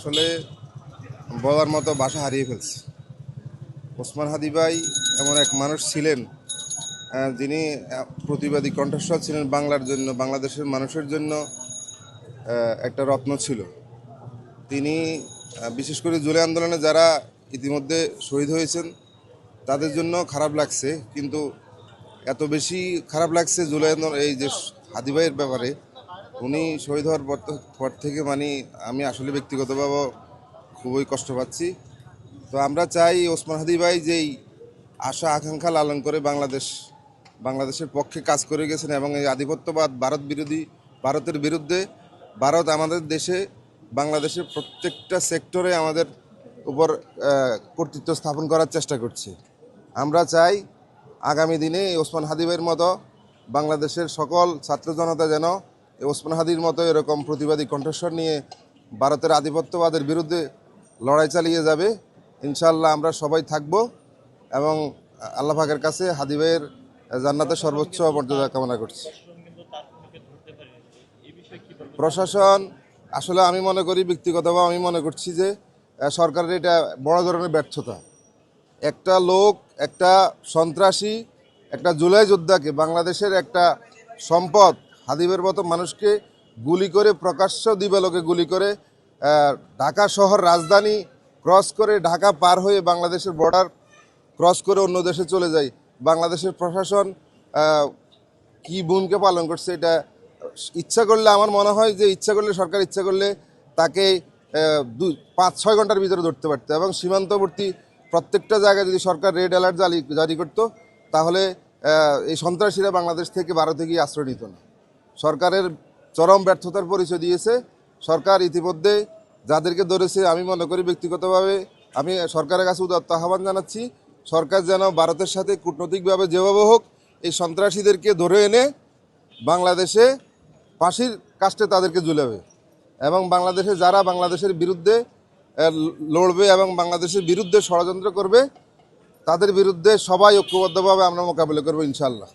আসলে বলার মতো ভাষা হারিয়ে ফেলছে। ওসমান হাদি ভাই এমন এক মানুষ ছিলেন, যিনি প্রতিবাদী কণ্ঠস্বর ছিলেন বাংলার জন্য, বাংলাদেশের মানুষের জন্য একটা রত্ন ছিল। তিনি বিশেষ করে জুলাই আন্দোলনে যারা ইতিমধ্যে শহীদ হয়েছেন তাদের জন্য খারাপ লাগছে, কিন্তু এত বেশি খারাপ লাগছে জুলাই এই যে হাদি ভাইয়ের ব্যাপারে। উনি শহীদ হওয়ার পর থেকে আমি আসলে ব্যক্তিগতভাবে খুবই কষ্ট পাচ্ছি। তো আমরা চাই ওসমান হাদি ভাই যেই আশা আকাঙ্ক্ষা লালন করে বাংলাদেশের পক্ষে কাজ করে গেছেন এবং এই আধিপত্যবাদ ভারতের বিরুদ্ধে ভারত আমাদের দেশে বাংলাদেশের প্রত্যেকটা সেক্টরে আমাদের উপর কর্তৃত্ব স্থাপন করার চেষ্টা করছে। আমরা চাই আগামী দিনে ওসমান হাদি ভাইয়ের মতো বাংলাদেশের সকল ছাত্র জনতা যেন ওসমান হাদির মতো এরকম প্রতিবাদী কণ্ঠস্বর নিয়ে ভারতের আধিপত্যবাদের বিরুদ্ধে লড়াই চালিয়ে যাবে। ইনশাআল্লাহ আমরা সবাই থাকব এবং আল্লাহ পাকের কাছে হাদি ভাইয়ের জান্নাতের সর্বোচ্চ মর্যাদা কামনা করছি। প্রশাসন আসলে আমি মনে করি, ব্যক্তিগতভাবে আমি মনে করছি যে সরকারের এটা বড় ধরনের ব্যর্থতা। একটা লোক, একটা সন্ত্রাসী, একটা জুলাই যোদ্ধাকে, বাংলাদেশের একটা সম্পদ হাদিবের মতো মানুষকে গুলি করে, প্রকাশ্য দিবালোকে গুলি করে ঢাকা শহর রাজধানী ক্রস করে, ঢাকা পার হয়ে বাংলাদেশের বর্ডার ক্রস করে অন্য দেশে চলে যায়। বাংলাদেশের প্রশাসন কি ভূমিকা পালন করছে, এটা ইচ্ছা করলে আমার মনে হয় যে সরকার ইচ্ছা করলে তাকে 5-6 ঘন্টার ভিতরে ধরতে পারত এবং সীমান্তবর্তী প্রত্যেকটা জায়গায় যদি সরকার রেড অ্যালার্ট জারি করত, তাহলে এই সন্ত্রাসীরা বাংলাদেশ থেকে ভারতে গিয়ে আশ্রয় নিত না। সরকারের চরম ব্যর্থতার পরিচয় দিয়েছে। সরকার ইতিমধ্যে যাদেরকে ধরেছে, আমি মনে করি ব্যক্তিগতভাবে আমি সরকারের কাছে উদাত্ত আহ্বান জানাচ্ছি, সরকার যেন ভারতের সাথে কূটনৈতিকভাবে যেভাবে হোক এই সন্ত্রাসীদেরকে ধরে এনে বাংলাদেশে ফাঁসির কাস্টে তাদেরকে ঝুলাবে এবং বাংলাদেশে যারা বাংলাদেশের বিরুদ্ধে লড়বে এবং বাংলাদেশের বিরুদ্ধে ষড়যন্ত্র করবে তাদের বিরুদ্ধে সবাই ঐক্যবদ্ধভাবে আমরা মোকাবিলা করবো ইনশাআল্লাহ।